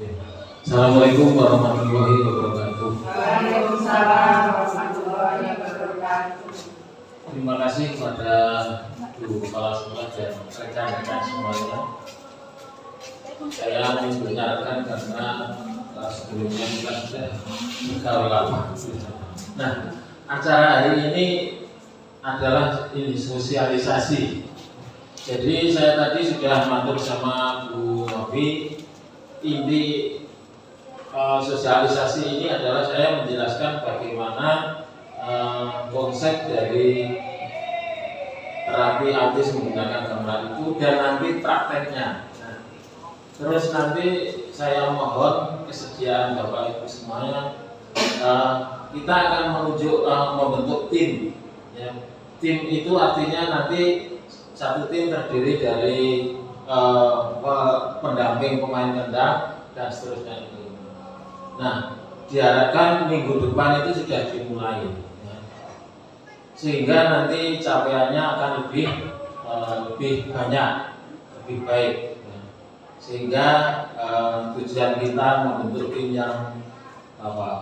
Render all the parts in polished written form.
Assalamualaikum warahmatullahi wabarakatuh. Waalaikumsalam warahmatullahi wabarakatuh. Terima kasih kepada guru kepala sekolah dan rekan-rekan semuanya. Saya mendengarkan karena sebelumnya kita sudah bergaul lama. Nah, acara hari ini adalah sosialisasi. Jadi saya tadi sudah matur sama Bu Novi. Inti sosialisasi ini adalah saya menjelaskan bagaimana konsep dari terapi autis menggunakan gamelan itu dan nanti prakteknya. Nah, terus nanti saya mohon kesediaan Bapak Ibu semuanya, kita akan membentuk tim. Ya. Tim itu artinya nanti satu tim terdiri dari pendamping pemain kendang dan seterusnya itu. Nah, diharapkan minggu depan itu sudah dimulai, ya. Sehingga nanti capaiannya akan lebih banyak, lebih baik, ya. Sehingga tujuan kita membentuk tim yang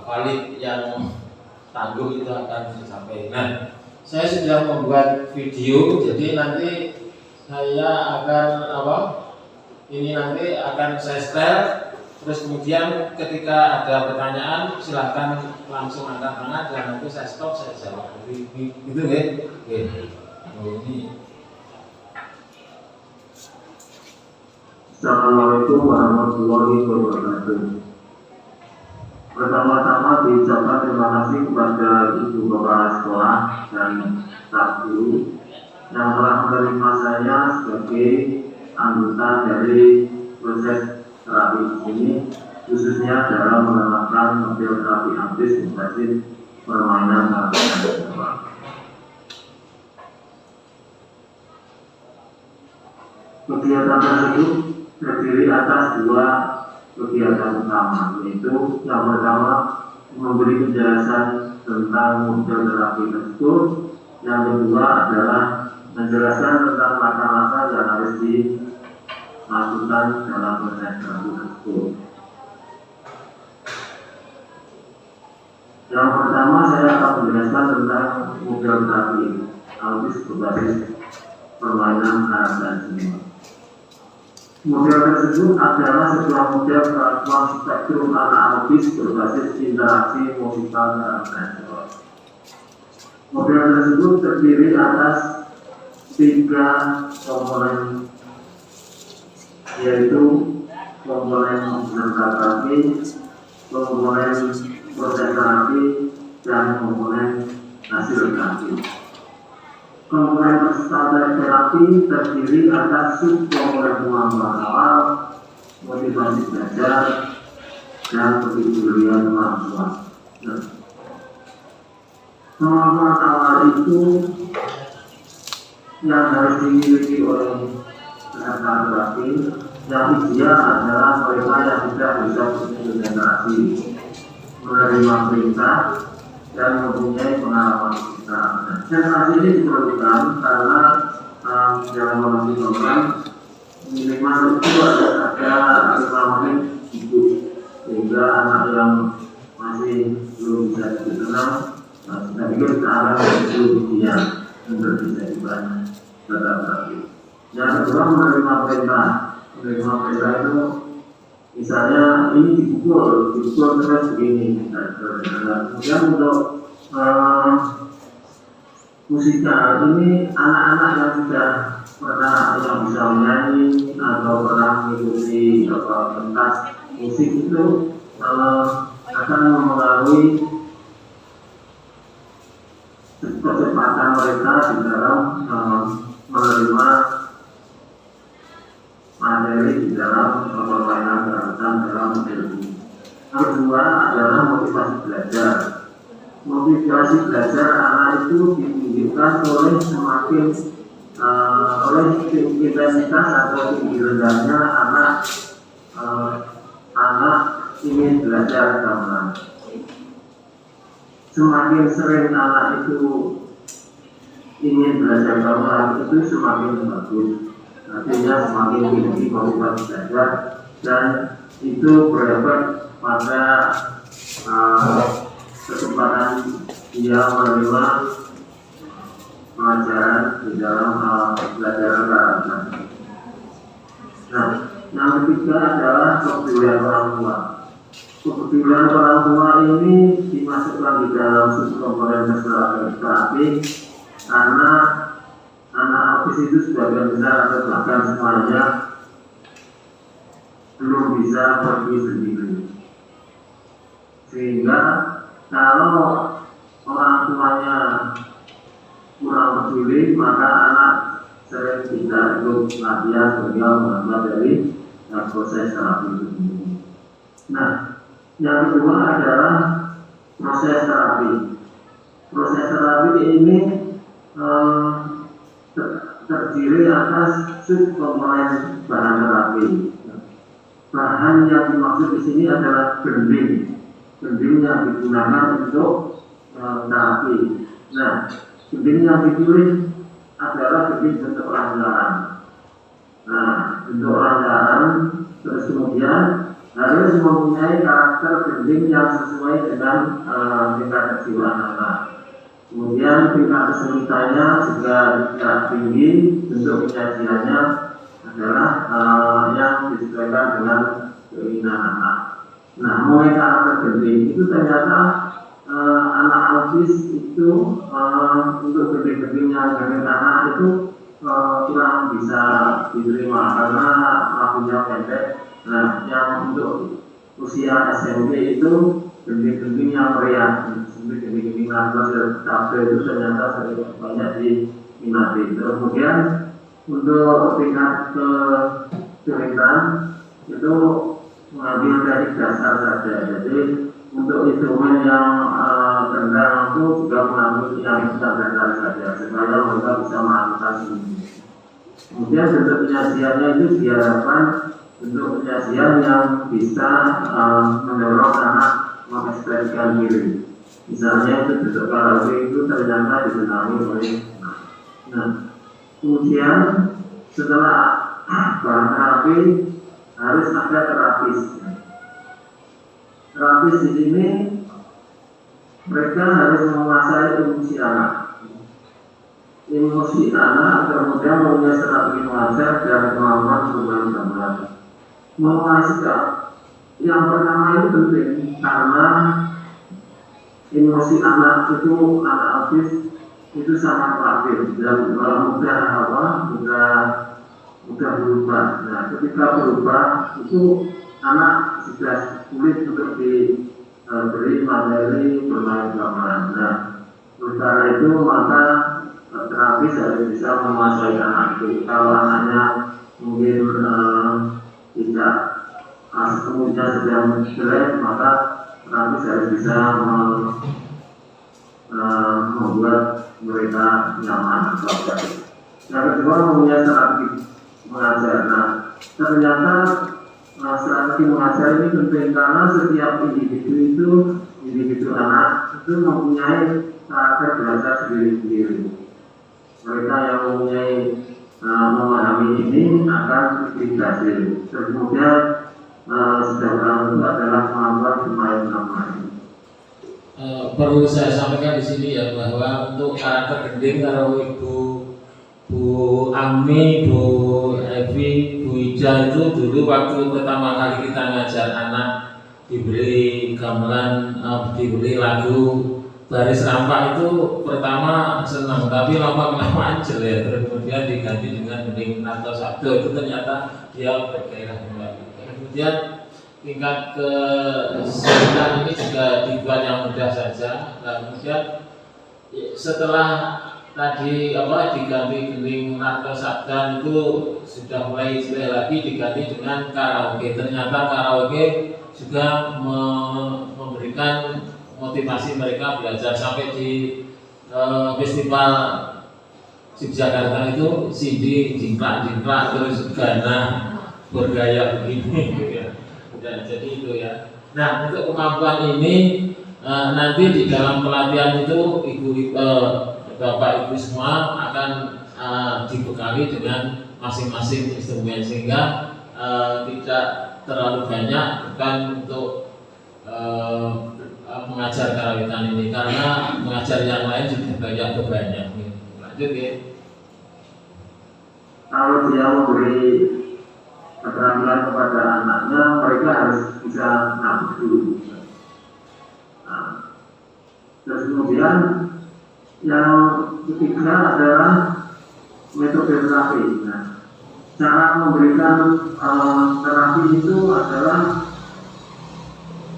valid, yang tangguh itu akan tercapai. Nah, saya sudah membuat video, jadi nanti saya akan nanti akan saya share. Terus kemudian ketika ada pertanyaan silahkan langsung angkat tangan dan nanti saya stop, saya jawab. Gitu ya? Ini. Assalamualaikum warahmatullahi wabarakatuh. Pertama-tama diucapkan terima kasih kepada Ibu Kepala Sekolah dan staf guru yang telah menerima saya sebagai anggota dari proses terapi ini, khususnya dalam menerapkan model terapi autis berbasis permainan narkoba. Kegiatan tersebut terdiri atas dua kegiatan utama, yaitu yang pertama memberi penjelasan tentang model terapi tersebut, yang kedua adalah menjelaskan tentang langkah-langkah yang harus dilakukan dalam proses terapi tersebut. Yang pertama saya akan menjelaskan tentang model terapi autis berbasis permainan karakter jiwa. Model tersebut adalah sebuah model kemampuan spektrum anak autis berbasis interaksi musikal karakter jiwa. Model tersebut terdiri atas 3 komponen, yaitu komponen peserta terapi, komponen proses terapi, dan komponen hasil terapi. Komponen peserta terapi terdiri atas subkomponen pengalaman awal, motivasi belajar, dan kepedulian orang tua. Pengalaman awal itu yang harus dimiliki oleh peserta terapi. Yang ideal adalah mereka yang tidak bisa berkomunikasi, menerima perintah, dan mempunyai pengalaman kita. Sensasi ini diperlukan karena dalam memiliki program minimal itu ada 5 menit hidup, sehingga anak yang masih belum bisa dikenal, saya pikir sekarang itu dia untuk bisa dibantu tetap terapi. Yang kedua menerima perintah. Menerima perintah itu misalnya ini dipukul terus begini. Kemudian untuk musikal ini anak-anak yang sudah pernah yang bisa menyanyi atau pernah mengikuti pentas musik itu akan mempengaruhi kecepatan mereka di dalam menerima materi di dalam permainan gerakan dalam ilmu. Kedua adalah motivasi belajar. Motivasi belajar anak itu ditunjukkan oleh semakin oleh intensitas atau tinggi rendahnya anak ingin belajar gamelan. Semakin sering anak itu ingin belajar gamelan itu semakin bagus. Artinya semakin tinggi motivasi belajar, dan itu berefek pada kesempatan dia menerima pelajaran di dalam pelajaran karawitan. Nah, yang ketiga adalah kepedulian orang tua. Kepedulian orang tua ini dimasukkan di dalam subkomponen terapi karena anak autis itu sebagian besar atau bahkan semuanya belum bisa pergi sendiri. Sehingga kalau orang tuanya kurang peduli, maka anak sering tidak ikut latihan sebagai bagian dari proses terapi itu sendiri. Nah, yang kedua adalah proses terapi. Proses terapi ini terdiri atas subkomponen bahan terapi. Bahan yang dimaksud di sini adalah gending yang digunakan untuk terapi. Nah, gending yang dipilih adalah gending bentuk langgaran. Nah, bentuk langgaran terus kemudian harus mempunyai karakter gending yang sesuai dengan tingkat kejiwaan anak. Kemudian tingkat kesulitannya juga tidak tinggi, bentuk penyajiannya adalah yang disesuaikan dengan keinginan anak. Nah, mulai karakter gending itu ternyata anak autis itu untuk gending-gendingnya gending anak itu kurang bisa diterima karena lakunya pendek. Nah, yang untuk usia SMP itu gending-gending yang meriah, gending-gending lantas cabai itu ternyata sering banyak diminati. Kemudian untuk tingkat kesulitan itu mengambil dari dasar saja. Jadi untuk instrumen yang rendah itu juga mengambil yang dasar saja supaya mereka bisa melakukan ini. Kemudian bentuk penyajiannya itu diharapkan bentuk penyajian yang bisa mendorong anak mengekspresikan diri. Misalnya itu bentuk karaoke itu ternyata disenangi oleh anak. Nah, kemudian setelah bahan terapi harus ada terapis. Terapis di sini mereka harus menguasai emosi anak. Emosi anak kemudian mempunyai strategi mengajar dan kemampuan bermain gambar. Menguasai sikap yang pertama itu penting karena emosi anak itu anak autis itu sangat labil dan mudah berubah. Nah, ketika berubah itu anak sudah sulit untuk diberi materi bermain gamelan. Nah, oleh karena itu maka terapis harus bisa menguasai anak itu. Kalau anaknya mungkin tidak sepenuhnya sedang jelek, maka terapis harus bisa membuat mereka nyaman atau baik. Yang kedua mempunyai strategi mengajar. Nah, ternyata strategi mengajar ini penting karena setiap individu anak itu mempunyai karakter belajar sendiri-sendiri. Mereka yang mempunyai memahami ini akan lebih berhasil. Kemudian sedangkan itu adalah kemampuan bermain gamelan. Perlu saya sampaikan di sini ya bahwa untuk karakter gending kalau Bu Ami, Bu Evi, Bu Ija itu dulu waktu pertama kali kita ngajar anak diberi gamelan, diberi lagu baris rampak itu pertama senang, tapi lama-lama jelek. Terus kemudian diganti dengan gending atau sabdo, itu ternyata dia bergairah kembali. Kemudian tingkat kesulitan ini juga dibuat yang mudah saja. Nah, kemudian setelah tadi diganti gending atau sabdan itu sudah mulai jelek lagi, diganti dengan karaoke. Ternyata karaoke juga memberikan motivasi mereka belajar sampai di festival Yogyakarta itu CD jingkrak terus Gana bergaya begini ya. Dan jadi itu ya. Nah, untuk kemampuan ini nanti di dalam pelatihan itu Bapak Ibu semua akan dibekali dengan masing-masing instrumen sehingga tidak terlalu banyak bukan untuk mengajar karawitan ini, karena mengajar yang lain sudah banyak. Lanjut ya. Kalau dia memberi keterampilan kepada anaknya, mereka harus bisa nabung dulu. Nah, terus kemudian yang ketiga adalah metode terapi. Nah, cara memberikan terapi itu adalah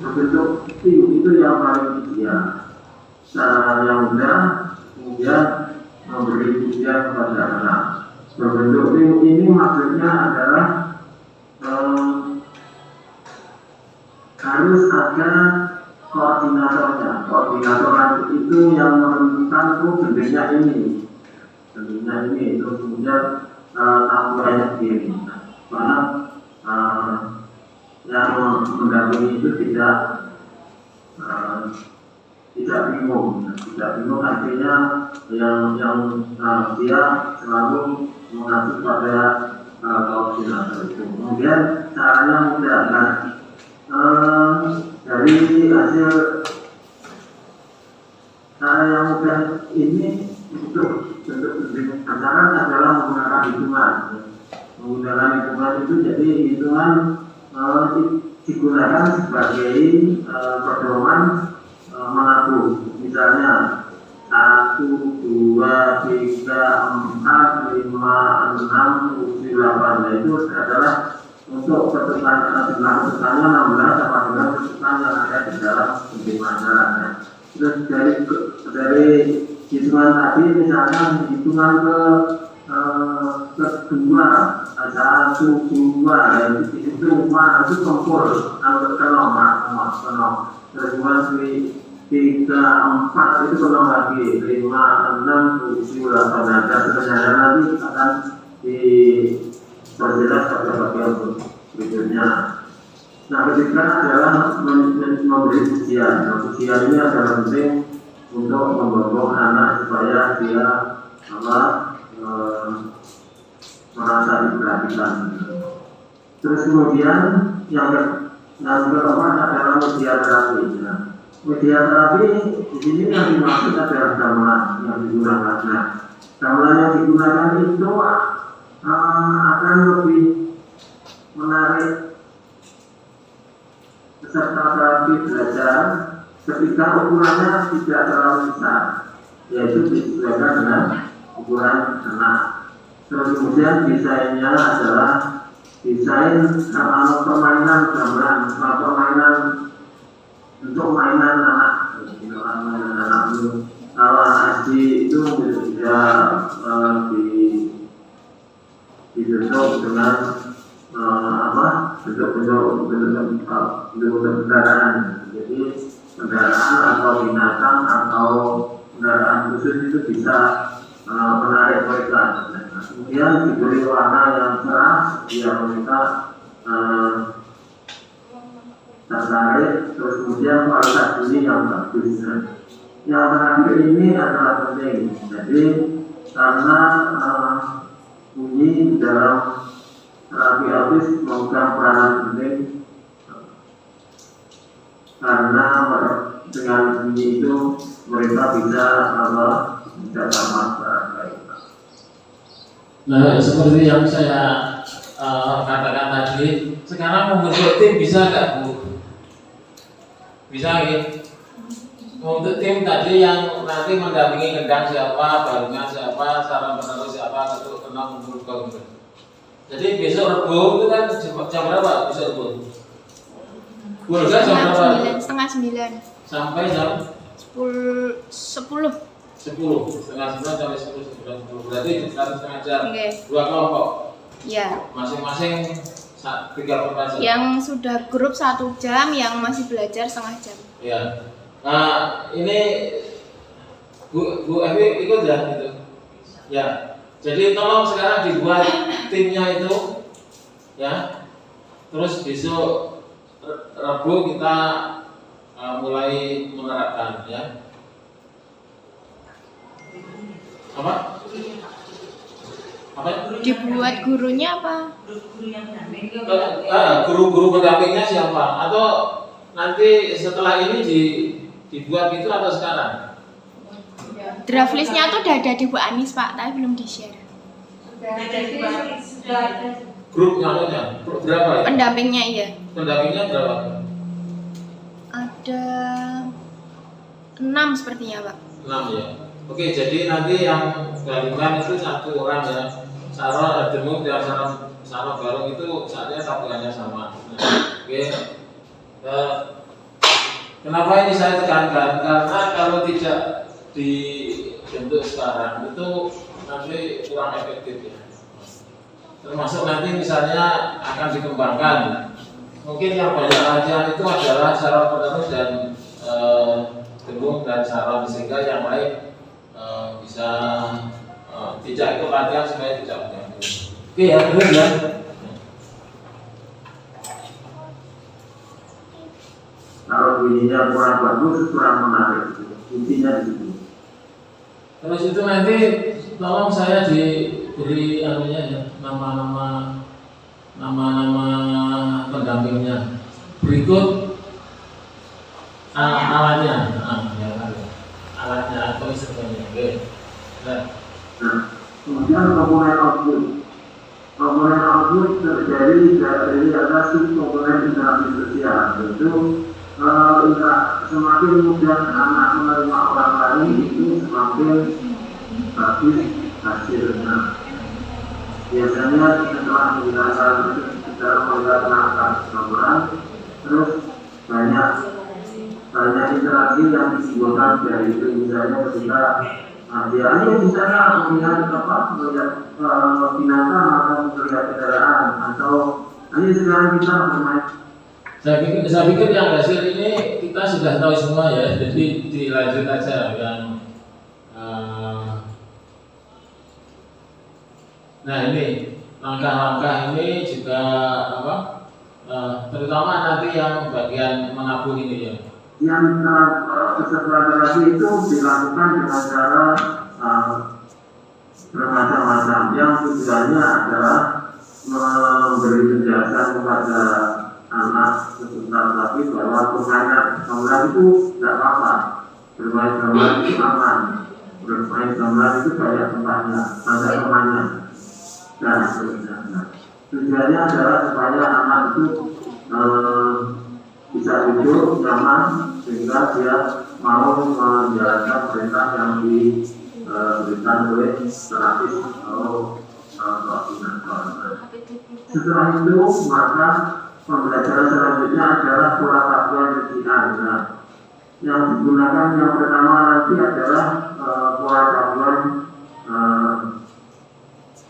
berbentuk tim, itu yang paling ideal. Cara yang mudah, kemudian memberi ujian kepada anak. Berbentuk tim ini maksudnya adalah harus ada koordinatornya. Koordinator itu yang menentukan bentuknya ini, terus kemudian tampilannya begini. Karena yang mendampingi itu tidak bingung. Tidak bingung artinya yang dia selalu mengacu pada koordinator itu. Kemudian caranya mudah kan? Dari hasil cara yang mudah ini untuk bentuk acara adalah menggunakan hitungan. Menggunakan hitungan itu jadi hitungan digunakan sebagai pedoman mengaku. Misalnya 1, 2, 3, 4, 5, 6, 7, 8. Itu adalah untuk petukannya 16 sama dengan petukan yang ada di dalam bentuk masalahnya. Terus dari hitungan tadi, misalnya hitungan kedua, 1, 2, itu kumpul ke nomor. Terus 3, 4 itu belum lagi 5, 6, 7, 8. Nah, sebenarnya nanti akan diperjelas pada bagian berikutnya. Nah, ketiga adalah memberi ujian. Nah, ujian ini adalah penting untuk membangun anak supaya dia merasa diperhatikan. Terus kemudian yang keempat adalah media terapi. Nah, media terapi di sini yang dimaksud adalah gamelan yang digunakan. Nah, gamelan yang digunakan itu akan lebih menarik peserta terapi belajar ketika ukurannya tidak terlalu besar, yaitu disesuaikan dengan ukuran anak. Terus kemudian desainnya adalah desain permainan gamelan, permainan untuk mainan anak. Kalau anak SD itu bisa dibentuk dengan bentuk kendaraan. Jadi kendaraan atau binatang atau kendaraan khusus itu bisa menarik mereka. Kemudian diberi warna yang cerah biar mereka tertarik. Terus kemudian kualitas bunyi yang bagus. Yang terakhir ini adalah penting. Jadi karena bunyi dalam terapi autis memegang peranan penting, karena dengan bunyi itu mereka bisa sama baik. Nah, seperti yang saya katakan tadi, sekarang membentuk tim bisa nggak Bu? Bisa gitu. Untuk tim tadi yang nanti mendampingi gendang siapa, barengan siapa, saran penerus siapa, satu kenal mengumpul. Jadi besok Rebo itu kan jam berapa besok Rebo? Boleh jam berapa? Setengah 9 sampai jam 10. 10, setengah 9 sampai 10. Berarti setengah jam. Okay. 2 kelompok. Ya. Masing-masing 3 kelompok. Yang sudah grup 1 jam, yang masih belajar setengah jam. Ya. Nah, ini Bu Evi ikut ya gitu. Ya. Jadi tolong sekarang dibuat timnya itu, ya. Terus besok Rabu kita mulai menerapkan, ya. Apa? Apa? Dibuat gurunya apa? Guru-guru pendampingnya siapa? Atau nanti setelah ini dibuat gitu atau sekarang? Draft listnya tuh udah ada di Bu Anis Pak, tapi belum di-share. Grup namanya? Grup berapa ya? Pendampingnya iya. Pendampingnya berapa? Ada 6 sepertinya Pak. 6 ya. Oke, jadi nanti yang gabungan itu 1 orang ya. Sarah Demuk dan Sarah Barung itu saatnya tabungannya sama. Nah, oke. Kenapa ini saya tekankan? Karena kalau tidak dibentuk sekarang itu nanti kurang efektif ya. Termasuk nanti misalnya akan dikembangkan. Mungkin yang banyak latihan itu adalah Sarah Barung dan Demuk dan Sarah, sehingga yang lain bisa tidak ikut latihan supaya tidak mengganggu. Oke ya, benar ya. Kalau bunyinya kurang bagus, kurang menarik, intinya di situ. Terus itu nanti tolong saya diberi anunya ya, nama-nama pendampingnya. Berikut alatnya, alatnya atau instrumennya. Oke. Nah, Kemudian komponen output. Komponen output terdiri dari atas komponen interaksi sosial, yaitu semakin mudah anak menerima orang lain itu semakin bagus hasilnya. Biasanya setelah menggunakan secara menggunakan komponen, terus banyak interaksi yang ditimbulkan dari itu, misalnya ketika ini misalnya melihat binatang atau melihat kendaraan, atau ini sekarang kita bermain. saya pikir yang hasil ini kita sudah tahu semua ya, jadi dilanjut aja yang nah ini langkah-langkah ini juga apa? Terutama nanti yang bagian menabung ini ya. Yang peserta itu dilakukan dengan cara bermacam-macam. Yang tujuannya adalah memberi penjelasan kepada anak peserta terapi bahwa bermain gamelan itu tidak apa-apa, bermain gamelan itu aman, bermain gamelan itu banyak tempatnya, ada temannya, dan sebagainya. Tujuannya adalah supaya anak itu bisa duduk nyaman sehingga dia mau menjalankan perintah yang diberikan oleh terapis atau koordinator. Setelah itu maka pembelajaran selanjutnya adalah pola kajian perizinan. Nah, yang digunakan yang pertama nanti adalah pola kajian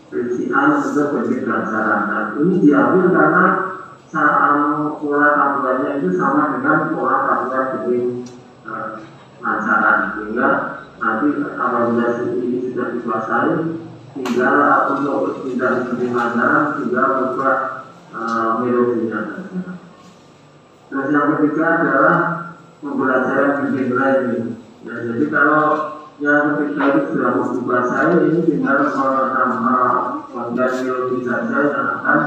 perizinan untuk bentuk pelajaran. Nah, ini diambil karena pola tabungannya itu sama dengan pola tabungan bikin pelajaran, sehingga nanti apabila ini sudah dikuasai, tinggal untuk tidak bikin pelajaran, tinggal membuat melodinya. Terus yang ketiga adalah pembelajaran bikin lain. Ya, jadi kalau yang ketiga itu sudah dikuasai, ini tinggal menambah bagian melodi saja yang akan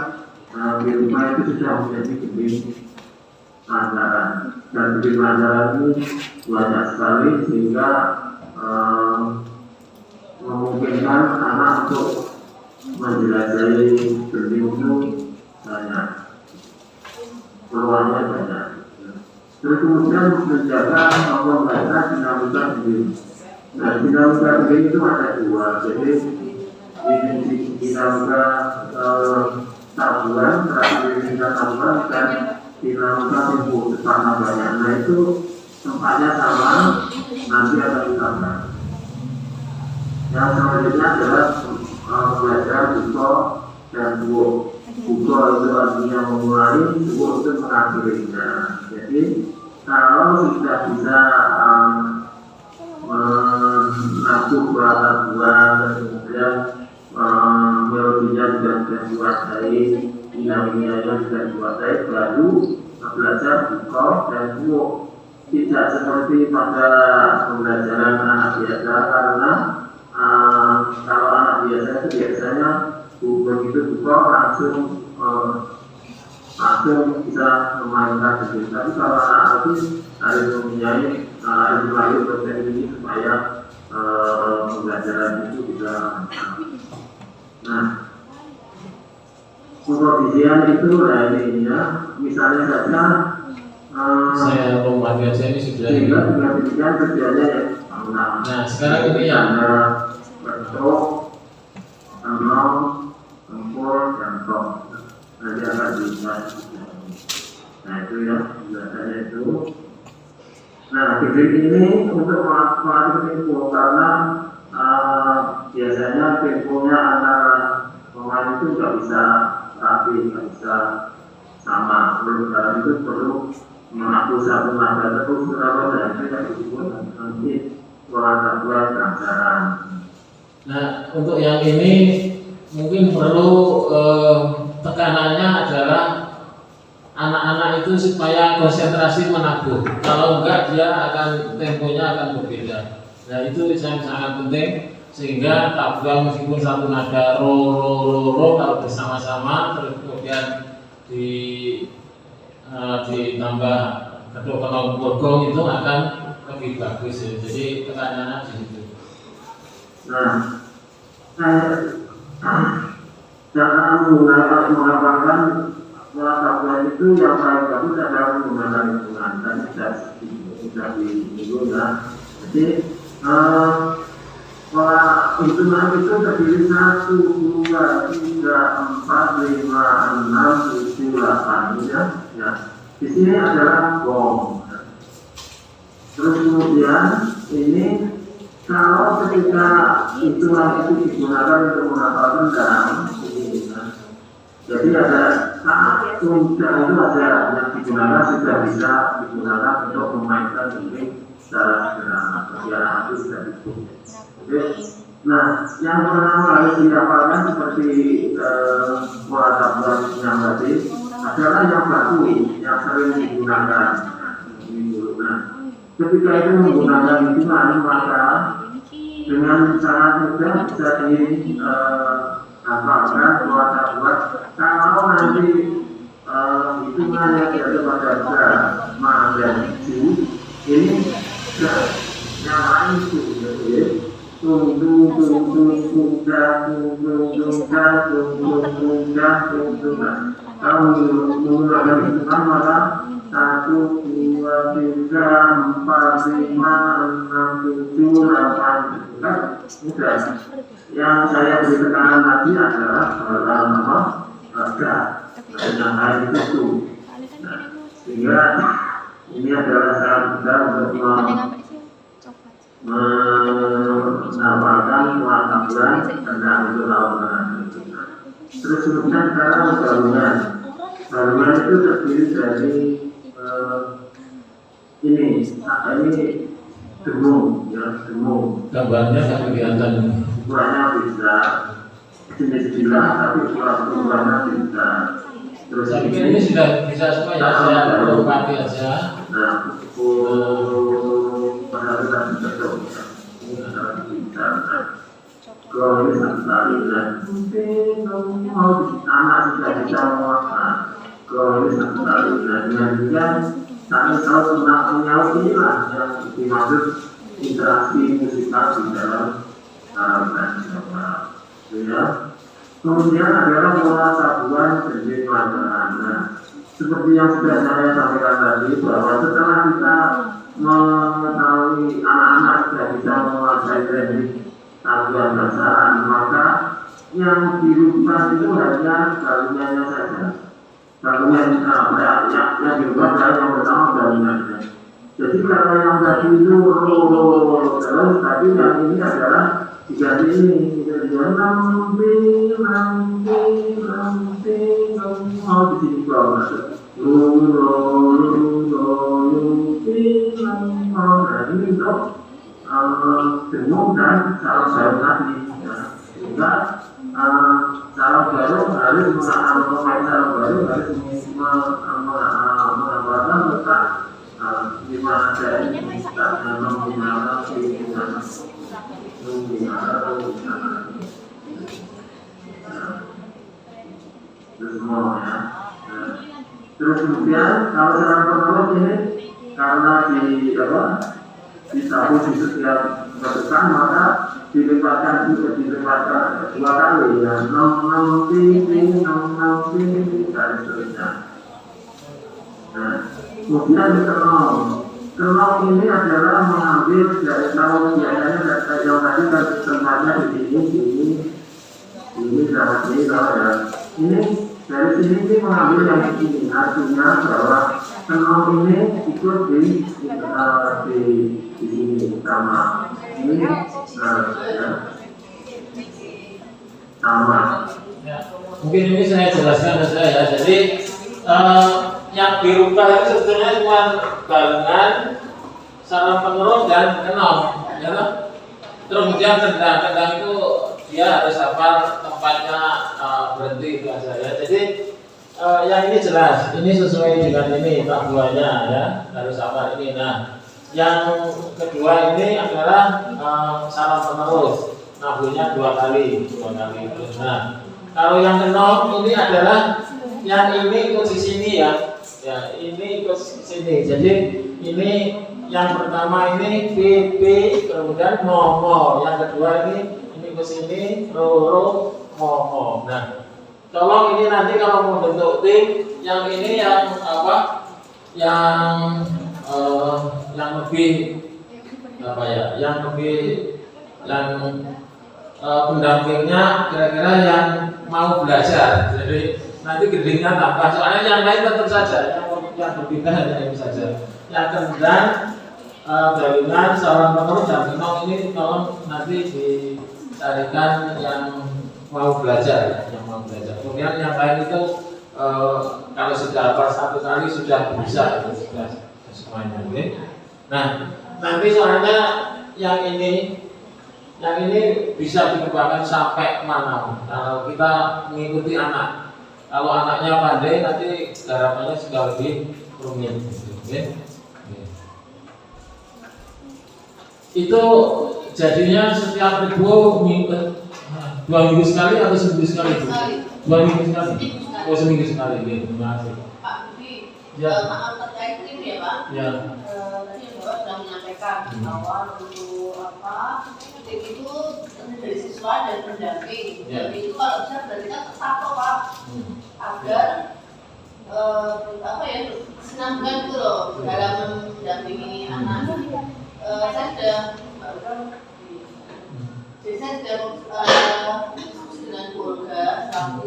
rumah itu sudah menjadi gedung pelajaran, dan gedung pelajaran ini banyak sekali sehingga memungkinkan anak untuk menjelajahi gedung itu banyak, peluangnya banyak. Terus kemudian menjaga membaca dinamika gedung. Nah, dinamika gedung itu ada dua, jadi dinamika tabungan, terakhir tabungan dan dinamika tempo sama banyak. Nah itu tempatnya sama, nanti akan ditambah. Yang selanjutnya adalah belajar buko dan buo. Buko itu artinya memulai, buo itu mengakhirinya. Jadi kalau sudah bisa menabuh pola tabungan dan kemudian melodinya juga sudah dikuasai, dinamikanya juga dikuasai, baru belajar buko dan buo. Tidak seperti pada pembelajaran anak biasa, karena kalau anak biasa itu biasanya begitu buka langsung bisa memainkan gitu. Tapi kalau anak itu harus mempunyai edukasi proses ini supaya pembelajaran itu bisa lancar. Nah, pengkondisian itu ini ya, misalnya saja saya lompat aja ini sudah ini. sehingga pendidikan kerjanya ya bangunan. Nah sekarang ini yang ada bentuk, tenong, tempur, dan top. Nanti akan dibahas. Nah itu ya, biasanya itu. Nah degree ini untuk melakukan tempo karena biasanya temponya antara pemain itu nggak bisa rapi, nggak bisa sama. Karena itu perlu mengaku satu nada terus berapa dan tidak disebut nanti dua pelajaran. Nah untuk yang ini mungkin perlu tekanannya adalah anak-anak itu supaya konsentrasi menabuh. Kalau enggak dia akan temponya akan berbeda. Nah itu yang sangat penting sehingga tabuhan meskipun satu nada ro kalau bersama-sama terus kemudian ditambah kedua kenal borgong itu akan lebih bagus ya. Jadi tekanannya di situ. Nah, cara mengapalkan tabuhan itu yang paling bagus adalah menggunakan hitungan dan tidak diminggu ya. Jadi hitungan itu terdiri 1, 2, 3, 4, 5, 6, 7, 8 ya. Di sini adalah gong. Terus kemudian ini kalau ketika hitungan itu digunakan untuk menghafal kendang, jadi ada saat puncak itu ada yang digunakan sudah bisa digunakan untuk memainkan ini secara sederhana. Biar itu sudah cukup. Nah, yang pertama harus dihafalkan seperti pola tabuhan yang tadi adalah yang baku, yang sering digunakan. Nah, ketika itu menggunakan hitungan maka dengan sangat mudah bisa dihafalkan pola tabuhan. Kalau nanti hitungannya yaitu pada ma dan ju ini yang lain itu tung kalau menggunakan hitungan maka 1, 2, 3, 4, 5, 6, 7, 8 kan mudah. Yang saya beri tekanan tadi adalah yang lain itu. Nah, sehingga ini adalah sangat mudah untuk menambahkan pengetahuan tentang itu lawan. Terus kemudian sekarang gabungan. Gabungan itu terdiri dari ini demung ya, demung. Gambarnya tak kelihatan. Ukurannya bisa jenis bila, tapi ukurannya bisa. Terus ini sudah bisa semua ya, saya lompat aja. Nah, perhatikan betul. Ini adalah bicara. Kalau ini sekali dan anak sudah bisa menguasai. Kalau ini sekali dan kami tahu tentang penyaut inilah yang dimaksud interaksi musikal di dalam ya. Kemudian adalah pola tabuhan jenis pelajaran. Nah, seperti yang sudah saya sampaikan tadi bahwa setelah kita mengetahui anak-anak sudah bisa menguasai teknik tabuhan bacaan, maka yang dirubah itu hanya gabungannya saja. Gabungan yang dirubah adalah yang pertama gabungannya. Jadi kalau yang tadi itu terus tadi yang ini adalah diganti ini nanti mau di sini kalau masuk nah ini untuk dengung dan salah baru tadi sehingga cara baru harus memakai cara baru harus menambahkan letak di mana ada ini kita menggunakan lingkungan. itu gimana tuh itu semua ya. Nah, terus kemudian kalau secara penolong ini karena di sabu di setiap berpesan maka dilipatkan dua kali ya, nom dan seterusnya. Nah, kemudian kenong ini adalah mengambil dari tahun biasanya data yang tadi ternyata di sini sama sini kalau ya ini dari sini ini mengambil yang ini artinya bahwa kenong ini ikut di sini sama ini ya, sama. Ya, mungkin ini saya jelaskan ke saya. Jadi yang dirubah itu sebetulnya cuma barengan, saraf penerus dan kenong, ya kan? Terus kemudian tendang itu dia harus hafal tempatnya berhenti itu aja ya. Jadi yang ini jelas, ini sesuai dengan ini tak duanya ya, harus hafal ini. Nah, yang kedua ini adalah saraf penerus, nabungnya dua kali. Nah, kalau yang kenong ini adalah yang ini ikut di sini ya. Ya, ini ikut sini. Jadi ini yang pertama ini PP, kemudian momo. Yang kedua ini ikut sini ro momo. Nah, tolong ini nanti kalau mau bentuk tim, yang ini yang apa? Yang lebih apa ya? Yang lebih yang pendampingnya kira-kira yang mau belajar. Jadi nanti gedingnya tambah, soalnya yang lain tetap saja, yang berbeda hanya ini saja. Yang tendang, balingan, saraf penerus dan kenong ini tolong nanti dicarikan yang mau belajar, Kemudian yang lain itu kalau sudah hafal satu kali sudah bisa, sudah semuanya. Okay? Nah, nanti soalnya yang ini bisa dikembangkan sampai mana? Kalau kita mengikuti anak. Kalau anaknya pandai nanti garapannya sudah lebih rumit. Okay? Itu jadinya setiap dua minggu sekali atau seminggu sekali? 2 minggu sekali. Oh, seminggu sekali. Terima kasih. Pak Budi, ya. Maaf terkait tim ya Pak. Ya. Tadi Bapak sudah menyampaikan bahwa untuk tim itu dari siswa dan pendamping. Ya. Jadi itu kalau bisa berarti kan tersatu Pak, agar kesinambungan itu loh dalam mendampingi anak. Saya sudah diskusi dengan keluarga selaku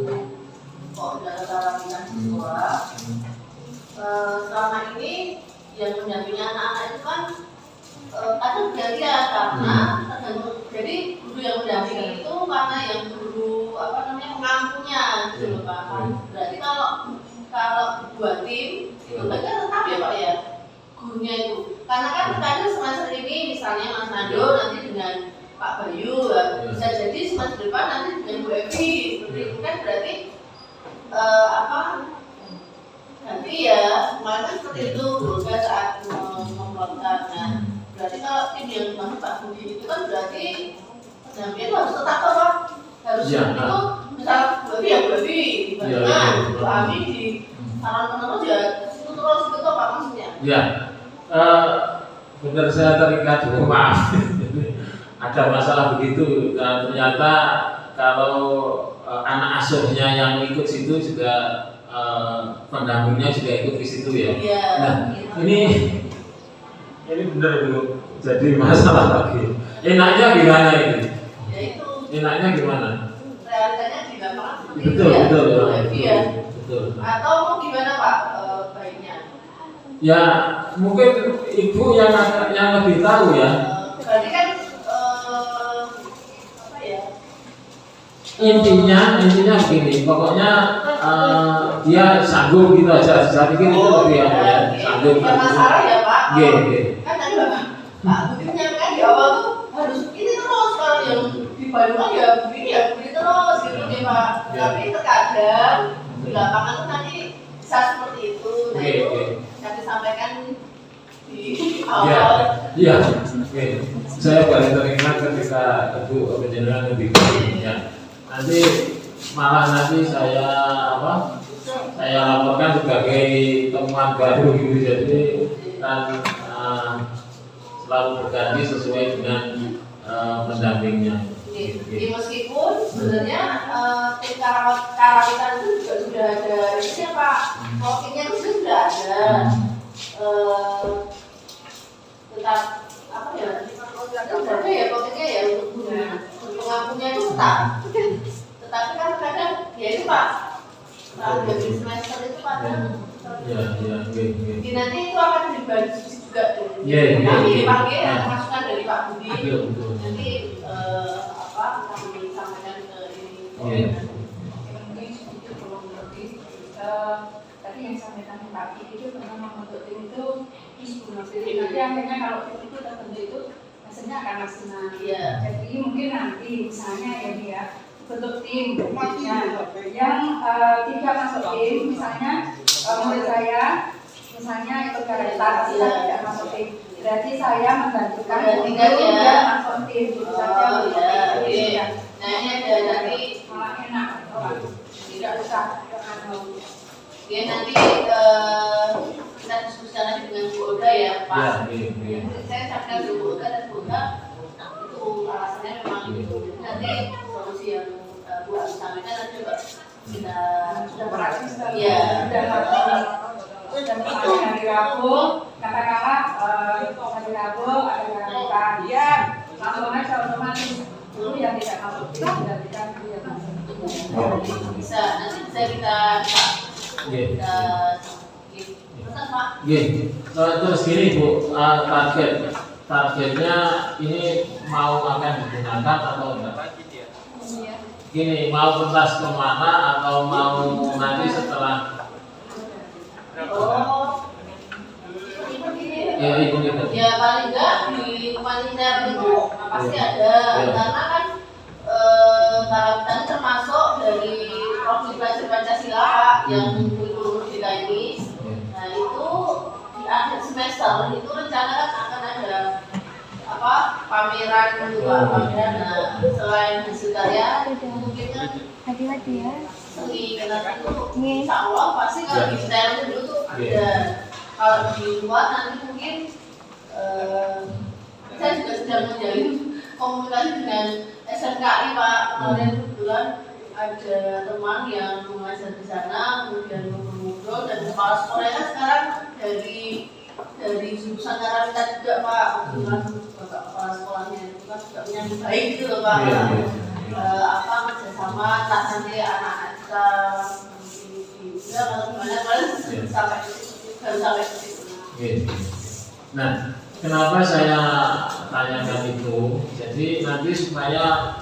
koordinator pendampingan siswa. Selama ini yang mendampingi anak-anak itu kan ada bergantian karena tergantung. Jadi guru yang mendampingi itu karena yang guru pengampunya gitu loh Pak. Berarti kalau dua tim itu mereka tetap ya Pak ya gurunya itu. Karena kan tadi semester ini misalnya Mas Nando nanti dengan Pak Bayu bisa jadi semester depan nanti dengan Bu Evi seperti itu kan berarti nanti ya kemarin kan seperti itu juga saat memplotkan. Nah berarti kalau tim yang dimaksud Pak Budi itu kan berarti pendampingnya itu harus tetap Pak, harus ya, itu misal Bu Evi ya Bu Evi bagaimana Bu Ami di saran penerus ya itu terus itu Pak maksudnya ya. Benar saya terikat dulu maaf. Ada masalah begitu. Ternyata kalau anak asuhnya yang ikut situ juga pendampingnya juga ikut di situ ya. Iya. Nah ini benar dulu. Jadi masalah lagi. Enaknya gimana ini? Ya itu. Enaknya gimana? Realitanya di lapangan seperti Betul, itu betul, ya. betul, betul. Atau mau gimana Pak baiknya? Ya mungkin ibu yang lebih tahu ya. Berarti kan Intinya begini, pokoknya dia sanggup gitu aja. Saya pikir itu lebih ya, sanggup. Bukan masalah ya Pak. Iya. Kan tadi Pak Budi menyampaikan di awal tuh harus ini terus kalau yang di Bandung ya begini terus gitu nih Pak. Tapi terkadang di lapangan tuh nanti bisa seperti itu. Nah itu yang disampaikan di Iya, awal. iya. Oke. Saya paling teringat ketika Ibu Penjenengan membikin ya. Nanti malah nanti saya apa? Saya laporkan sebagai temuan baru gitu. Jadi kan selalu berganti sesuai dengan pendampingnya. Jadi meskipun sebenarnya tim karawitan itu juga sudah ada ini ya Pak, clockingnya itu sudah ada. Tetap apa ya? Sudah ada ya clockingnya ya untuk pengampunya itu tetap. Tetapi kan kadang ya itu Pak, kalau dari semester itu kadang di nanti itu akan dibagi juga kami dipanggil masukan dari Pak Budi. Nanti kami sampaikan ke ini. Mungkin sedikit belum lebih. Tadi yang sampaikan Pak Budi itu pernah membentuk tim itu maksudnya nanti akhirnya kalau tim itu terbentuk itu hasilnya akan maksimal. Jadi mungkin nanti misalnya ya dia bentuk tim yang tidak masuk tim misalnya menurut saya misalnya ikut karawitan tapi saya tidak masuk tim berarti saya membantukan untuk yang masuk tim gitu saja. Nah ini ada nanti malah enak tidak usah ya nanti kita diskusikan lagi dengan Bu Olga ya Pak. Saya sampaikan ke Bu Olga dan Bu Olga itu alasannya memang itu. Nanti solusi yang Bu Olga sampaikan nanti coba kita sudah praktis ya. Dan hari Rabu katakanlah hari Rabu ada karawitan ya langsung aja otomatis itu yang tidak masuk dan tidak bisa nanti bisa kita pesan Pak. Terus gini Bu, targetnya ini mau akan digunakan atau enggak? Gini, mau pentas kemana atau mau nanti setelah ya paling enggak di panitia itu pasti ada karena kan karawitan termasuk dari program belajar Pancasila yang kurikulum kita ini. Nah itu di akhir semester itu rencana kan akan ada apa pameran juga pameran. Nah selain hasil karya mungkin kan hadiah seni karena itu insya Allah pasti kalau di style dulu tuh ada. Kalau di luar nanti mungkin saya juga sedang menjalin komunikasi dengan SMKI Pak. Kemarin kebetulan ada teman yang mengajar di sana, kemudian ngobrol dan kepala sekolahnya sekarang dari jurusan karawitan juga Pak. Kebetulan bapak kepala sekolahnya itu kan juga punya baik gitu loh Pak. Kerjasama entah nanti anak-anak kita juga kalau gimana sampai baru sampai ke situ. Nah, kenapa saya tanyakan itu? Jadi nanti supaya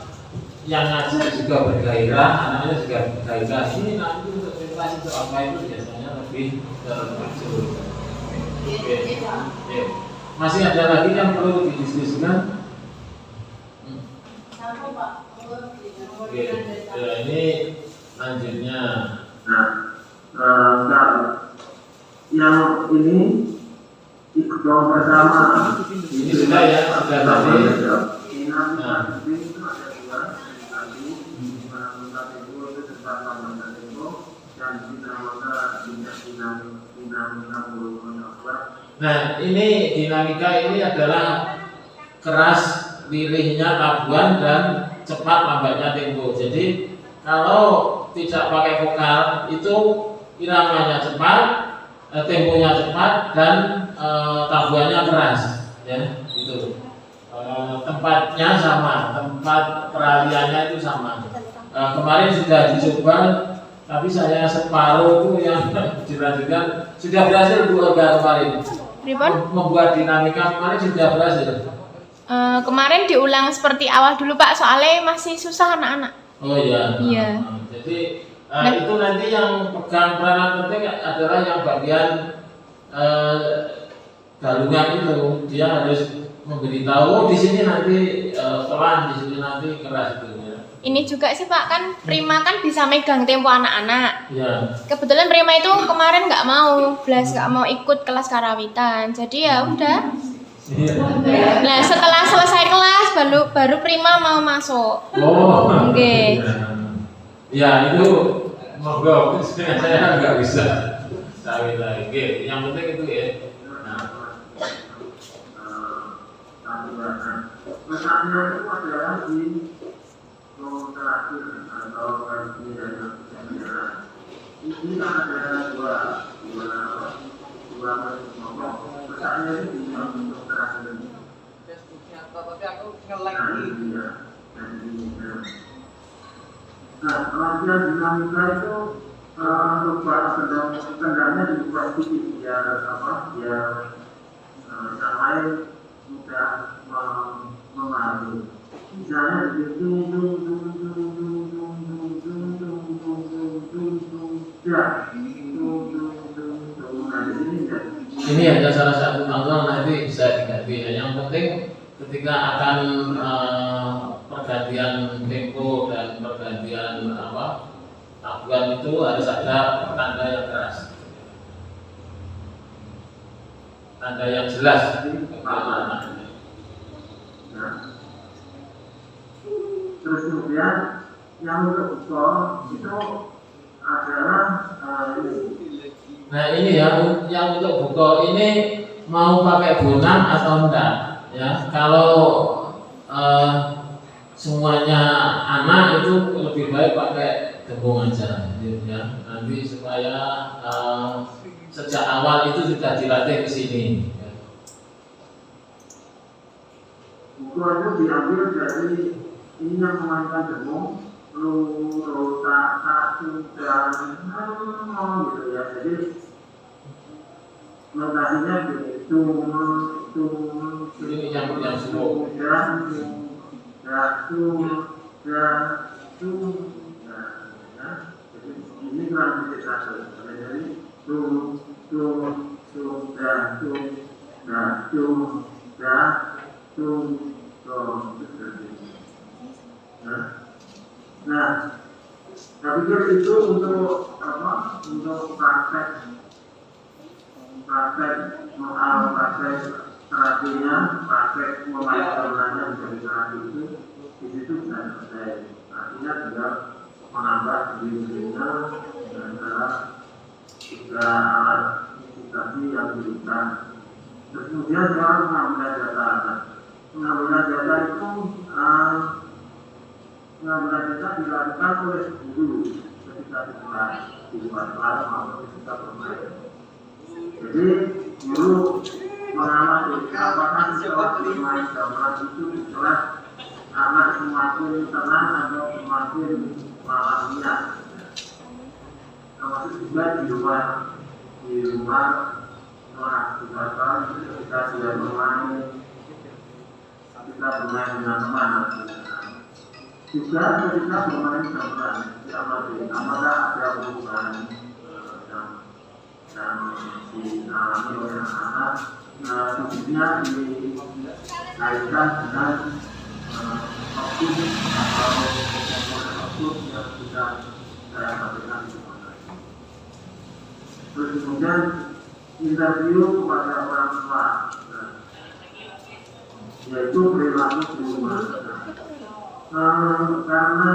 yang ngajar juga bergairah, anaknya juga bergairah. Ini nanti untuk prestasi untuk apa itu biasanya lebih terjun. Masih ada lagi yang perlu didiskusikan? Sama Pak. Ini lanjutnya. Nah, yang ini yang pertama ini sudah ya, sudah tadi. Nah, ini dinamika ini adalah keras lirihnya tabuhan dan cepat lambatnya tempo. Jadi kalau tidak pakai vokal itu iramanya cepat, temponya cepat dan tabuhannya keras, ya itu. Tempatnya sama, tempat peraliannya itu sama. Kemarin sudah dicoba, tapi saya separuh itu yang dilanjutkan sudah berhasil Bu Olga kemarin. Membuat dinamika kemarin sudah berhasil. Kemarin diulang seperti awal dulu Pak, soalnya masih susah anak-anak. Oh iya. Iya. Jadi itu nanti yang pegang peranan penting adalah yang bagian galungan itu, dia harus memberitahu di sini nanti pelan, di sini nanti keras itu. Ya. Ini juga sih Pak, kan Prima kan bisa megang tempo anak-anak. Ya. Kebetulan Prima itu kemarin nggak mau ikut kelas karawitan, jadi ya udah Nah, setelah selesai kelas baru Prima mau masuk. Oh, Oke. ya itu monggo, saya nggak bisa cawe lagi. Yang penting itu ya. Letaknya itu adalah di terakhir atau versi dari sejarah. Ini kan ada dua ngomong. Letaknya itu di bentuk terakhir. Tapi aku nge-like Nah, latihan dinamika itu untuk para kendangnya dibuat sedikit biar yang lain mudah memahami. Misalnya begitu, Ini ada salah satu contoh, nanti bisa diganti. Yang penting ketika akan pergantian tempo dan pergantian tabuhan itu harus ada tanda yang keras, tanda yang jelas. Terus kemudian yang untuk buku itu adalah Nah ini yang untuk buku ini mau pakai bonang atau enggak ya? Kalau semuanya anak itu lebih baik pakai gembung aja, ya. Nanti supaya sejak awal itu sudah dilatih ke sini. Ya. Buku itu diambil dari ini yang memainkan gembung, tak sudah gitu ya. Jadi notasinya begitu, Ini yang slow. Ini kurang sedikit satu. Jadi nah, saya pikir itu untuk apa? Untuk praktek terapinya, praktek pemainannya menjadi terapi itu di situ bisa selesai. Artinya tinggal menambah dirinya dengan cara tiga alat meditasi yang diberikan. Terus kemudian sekarang pengambilan data. Pengambilan data itu pengambilan data dilakukan oleh guru ketika di luar kelas maupun ketika bermain. Jadi guru mengamati apakah setelah bermain gamelan itu setelah anak semakin tenang atau semakin malamiah. Termasuk juga di rumah kelas ketika dia bermain dengan teman. Juga ketika bermain gamelan apakah ada perubahan yang dialami oleh anak, khususnya dikaitkan dengan oknum atau oknum yang sudah saya sampaikan di sana. Terus kemudian interview kepada orang tua, yaitu perilaku di rumah. Karena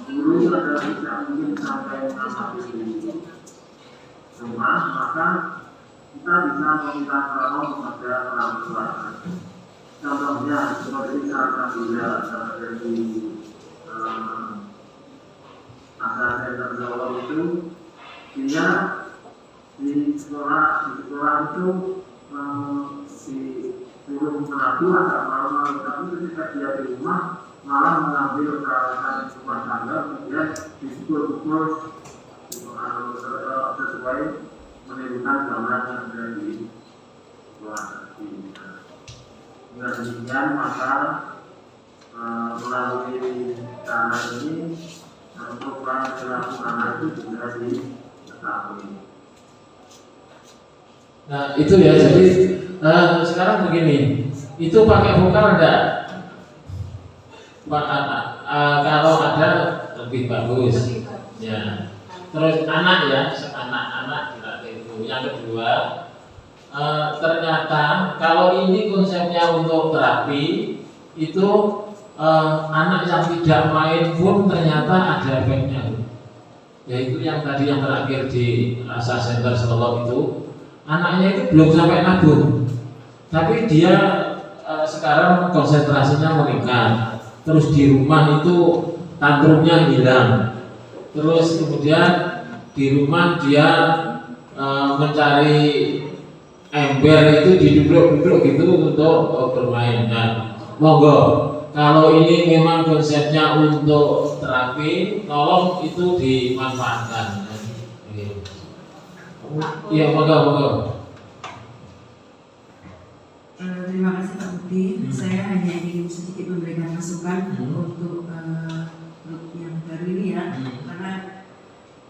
guru adalah tidak mungkin sampai di rumah, maka kita bisa meminta tolong kepada orang tua. Contohnya seperti saat Nabila dari asal center Solo itu, dia di sekolah itu disuruh mengaku agak malu-malu, tapi ketika dia di rumah malah mengambil peralatan rumah tangga, kemudian dipukul-pukul sesuai menirukan gambaran yang ada di luar. Dengan demikian maka melalui cara ini untuk perilaku anak itu bisa diketahui. Nah itu ya, jadi sekarang begini, itu pakai vokal enggak? Kalau ada lebih bagus. Ya. Terus anak ya, anak-anak dilatih itu. Yang kedua, ternyata kalau ini konsepnya untuk terapi itu anak yang tidak main pun ternyata ada efeknya. Yaitu yang tadi yang terakhir di Asa Center Solo itu, anaknya itu belum sampai nabung, tapi dia sekarang konsentrasinya meningkat. Terus di rumah itu tantrumnya hilang. Terus kemudian di rumah dia mencari ember itu diduduk-duduk gitu untuk bermain. Nah, monggo kalau ini memang konsepnya untuk terapi, tolong itu dimanfaatkan. Iya, monggo. Terima kasih Pak Budi. Saya hanya ingin sedikit memberikan masukan untuk grup yang baru ini ya, karena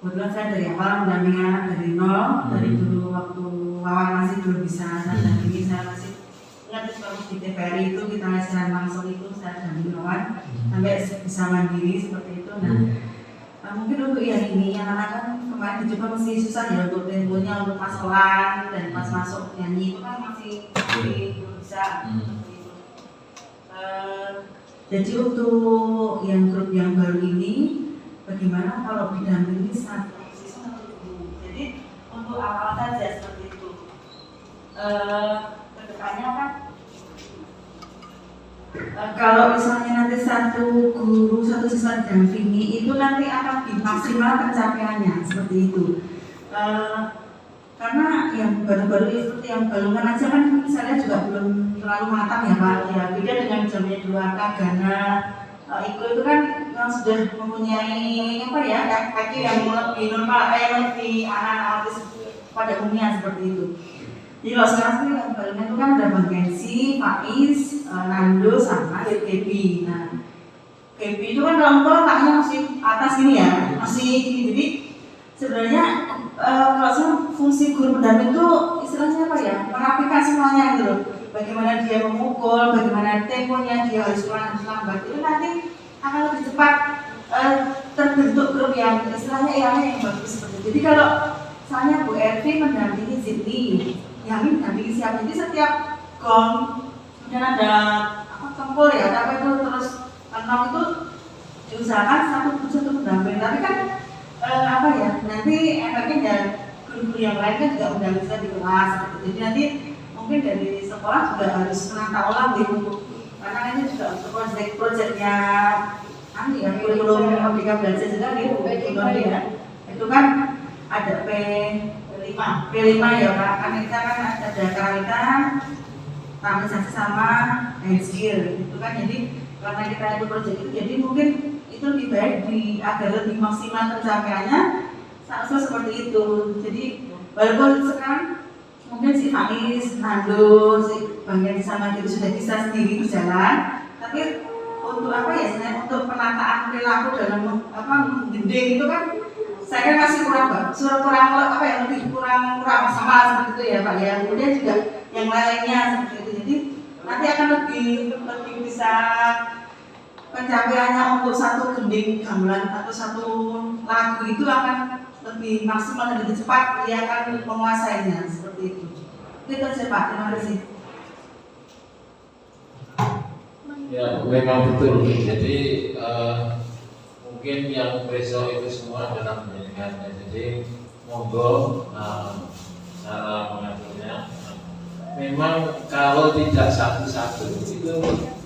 kebetulan saya dari awal mendampingi anak dari nol, dari dulu waktu Wawan masih belum bisa dan ini saya masih ingat waktu di TVRI itu kita latihan langsung itu saya dampingi Wawan sampai bisa mandiri seperti itu. Nah, mungkin untuk yang ini anak-anak kan kemarin dicoba masih susah ya untuk temponya, untuk pas pelan dan pas masuk nyanyi itu kan masih belum bisa seperti itu. Jadi untuk yang grup yang baru ini, bagaimana kalau didampingi satu siswa atau guru? Jadi untuk awal saja seperti itu. Kedepannya kan, kalau misalnya nanti satu guru satu siswa didampingi itu nanti akan dimaksimal pencapaiannya seperti itu. Karena yang baru-baru seperti yang balungan aja kan misalnya juga belum terlalu matang ya Pak. Ya beda dengan jamnya dua Gana, itu kan yang sudah mempunyai apa ya kaki yang lebih normal, yang lebih anak-anak autis pada umumnya seperti itu. Jadi kalau sekarang sih yang balungan itu kan ada Bang Gensi, Faiz, Nando sama Kebi. Nah, Kebi itu kan dalam letaknya masih atas gini ya, masih gini. Jadi sebenarnya kalau fungsi guru pendamping itu istilahnya apa ya, merapikan semuanya gitu loh. Bagaimana dia memukul, bagaimana temponya dia harus pelan harus lambat, itu nanti akan lebih cepat terbentuk grup yang istilahnya yang bagus seperti itu. Jadi kalau misalnya Bu Ervi mendampingi Zidni, yang ini mendampingi siapa, jadi setiap gong kemudian ada tempul ya, tapi itu terus enam itu diusahakan satu pendamping. Tapi kan apa ya, nanti efeknya dan guru-guru yang lain kan juga udah bisa di kelas gitu. Jadi nanti mungkin dari sekolah juga harus menata ulang gitu, karena ini juga untuk proyeknya ya kurikulum Merdeka Belajar juga gitu ya. Itu kan ada P5 ya Pak, kan kita kan ada karantina, stabilisasi sama skill itu kan. Jadi karena kita itu proyek itu, jadi mungkin itu lebih baik agar lebih maksimal pencapaiannya seharusnya seperti itu. Jadi walaupun sekarang mungkin si Faiz, Nando, si Bang Yanti sama dia sudah bisa sendiri berjalan, tapi untuk apa ya, sebenarnya untuk penataan perilaku dalam mending itu kan saya kan masih kurang apa ya, lebih kurang sama seperti itu ya Pak ya. Kemudian juga yang lainnya seperti itu. Jadi nanti akan lebih bisa pencapaiannya untuk satu gending gamelan atau satu lagu itu akan lebih maksimal dan lebih cepat, dia akan menguasainya seperti itu. Itu saja Pak, terima kasih. Ya, memang betul. Jadi mungkin yang besok itu semua adalah pendidikannya. Jadi monggo cara mengaturnya. Memang kalau tidak satu-satu itu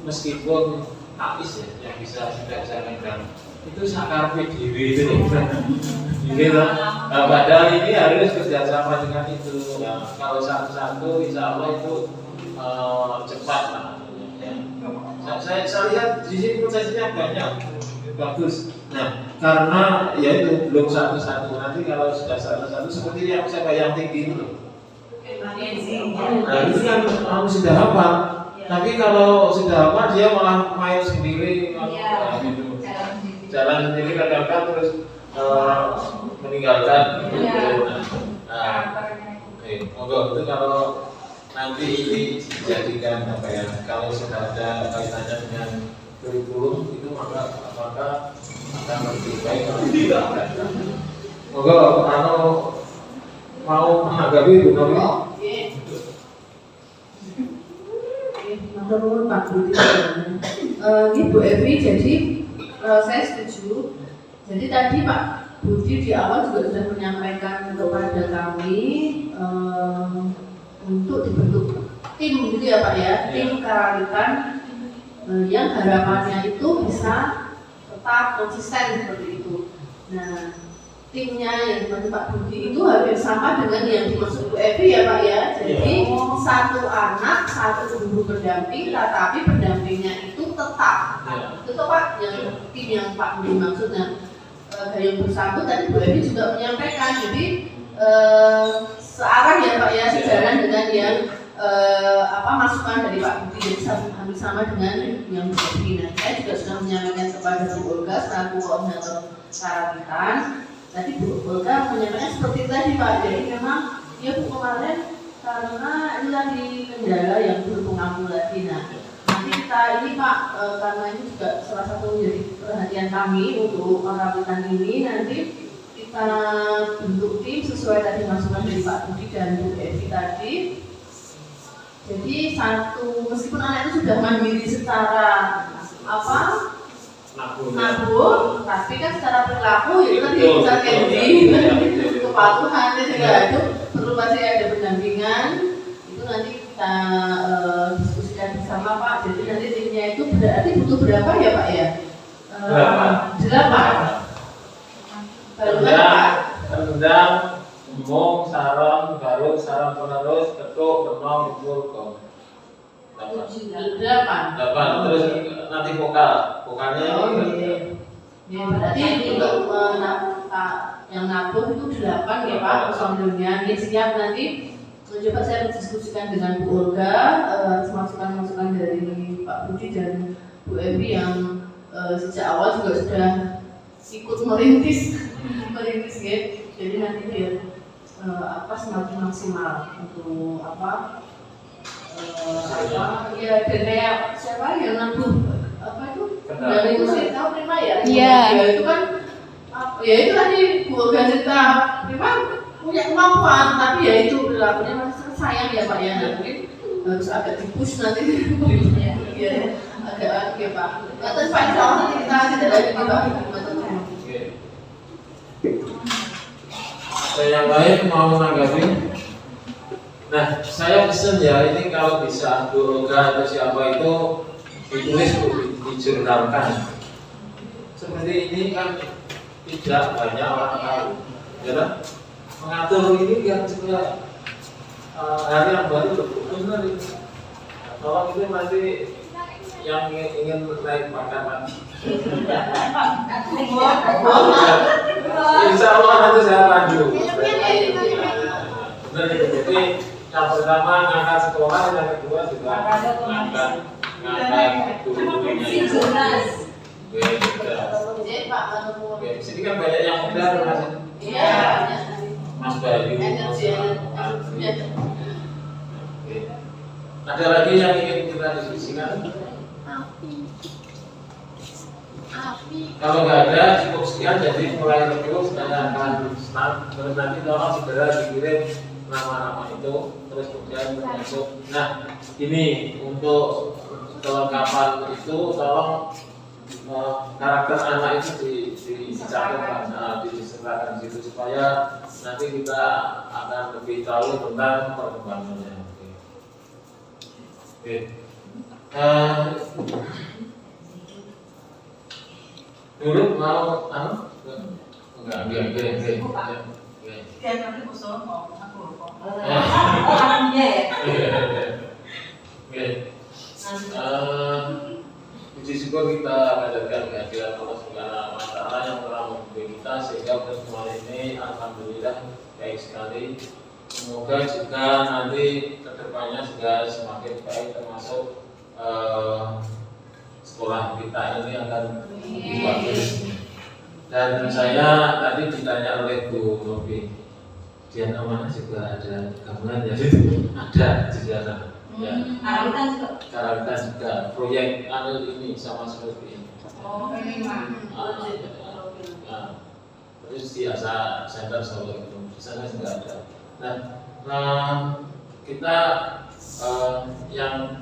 meskipun habis ya yang bisa sudah saya pegang itu sakarpe diri itu gitu. Padahal ini harus kerjasama dengan itu. Nah, kalau satu-satu insya Allah itu cepat lah. Saya lihat di sini prosesnya banyak bagus. Nah, karena ya itu belum satu-satu. Nanti kalau sudah satu-satu seperti yang saya bayang tinggi itu. Nah, itu kan sudah hafal. Tapi kalau sudah hafal dia malah main sendiri, gitu. Jalan sendiri kadang-kadang terus meninggalkan. Nah, oke, monggo itu kalau nanti ini dijadikan apa ya, kalau sudah ada kaitannya dengan kurikulum itu maka apakah akan lebih baik atau tidak. Monggo mau menanggapi Bu Novi. Menurut Pak Budi, ini Bu Evi, jadi saya setuju. Jadi tadi Pak Budi di awal juga sudah menyampaikan kepada kami untuk dibentuk tim gitu ya Pak ya, tim karawitan yang harapannya itu bisa tetap konsisten seperti itu. Nah, timnya yang dimaksud Pak Budi itu hampir sama dengan yang dimaksud Bu Evi ya Pak ya. Jadi satu anak, satu guru pendamping, tetapi pendampingnya itu tetap. Itu Pak yang tim yang Pak Budi maksudnya. Yang bersambut tadi Bu Evi juga menyampaikan, jadi searah ya Pak ya, sejalan dengan yang masukan dari Pak Budi, jadi hampir sama dengan yang Bu Evi. Nah, saya juga sudah menyampaikan kepada Bu Olga selaku koordinator karawitan. Tadi Bu Olga menyampaikan seperti itu tadi Pak, jadi memang ya Bu kemarin karena ini lagi kendala yang belum mengambil lagi. Nah, nanti kita ini Pak, karena ini juga salah satu menjadi perhatian kami untuk karawitan ini, nanti kita bentuk tim sesuai tadi masukan dari Pak Budi dan Bu Evi tadi. Jadi meskipun anak itu sudah mandiri secara nabung, tapi kan secara perilaku itu tadi bisa camping, kepatuhan juga itu perlu pasti ada pendampingan. Itu nanti kita diskusikan bersama Pak. Jadi nanti timnya itu berarti butuh berapa ya Pak ya? 8. Baru kan Pak? Rendang, umum, sarang, baru, sarang penerus, ketuk, benong, ibul, 8. Terus nanti vokalnya Ya, berarti untuk yang nabung itu 8 ya Pak personilnya. Ini siap nanti. Coba saya diskusikan dengan Bu Olga, masukan-masukan dari Pak Budi dan Bu Evi yang sejak awal juga sudah ikut merintis ya. Jadi nanti biar semakin maksimal untuk ya dan kayak siapa yang nabung itu dari musik tahu Prima ya? Iya. Ya itu kan ya itu tadi Bu Olga cerita Prima punya kemampuan, tapi ya itu perilakunya masih sayang ya Pak ya, nanti harus agak dipush nanti ya agak ya Pak. Terus Pak insya Allah nanti kita tidak lagi Pak. Yang lain mau menanggapi? Nah, saya pesen ya, ini kalau bisa Bu Olga atau siapa itu ditulis, dijurnalkan. Seperti ini kan tidak banyak orang tahu, ya kan? Mengatur ini kan juga hari yang baru benar ini. Tolong itu nanti yang ingin naik pangkat insya Allah nanti saya lanjut. Benar itu. Jadi yang pertama ngangkat sekolah, yang kedua juga ngangkat gurunya. Oke, sini kan banyak yang muda, Mas Bayu. Ada lagi yang ingin kita diskusikan? Kalau nggak ada, cukup sekian. Jadi mulai review, saya akan start. Terus nanti tolong segera dikirim nama-nama itu, terus kemudian termasuk. Nah, ini untuk kelengkapan itu, tolong karakter anak itu dicatat, disertakan di situ supaya nanti kita akan lebih tahu tentang perkembangannya. Oke. Dulu mau enggak. Kayak nanti usul mau aku kok. Puji syukur kita panjatkan kehadiran Allah Subhanahu wa Ta'ala yang telah membimbing kita sehingga pertemuan ini alhamdulillah baik sekali. Semoga juga nanti kedepannya juga semakin baik, termasuk sekolah kita ini akan lebih bagus. Dan saya tadi ditanya oleh Bu Novi, Dian Amanah juga ada gabungan ya? Ada di sana. Ya. Karawitan juga proyek ini sama seperti ini. Terus di Asa Center Solo itu di sana juga ada. Nah, kita yang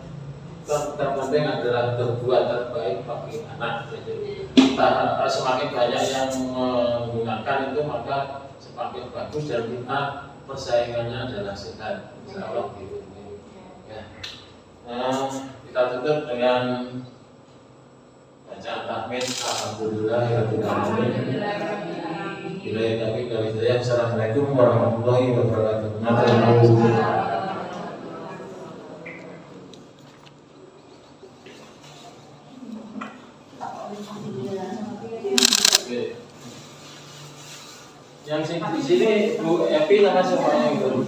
terpenting adalah berbuat terbaik bagi anak. Jadi kita semakin banyak yang menggunakan itu maka semakin bagus dan kita persaingannya adalah sehat. Insya Allah gitu. Ya. Kita tutup dengan bacaan tahmid. Alhamdulillahirabbil alamin. Assalamualaikum warahmatullahi wabarakatuh. Yang di sini Bu Epi sama semuanya gitu.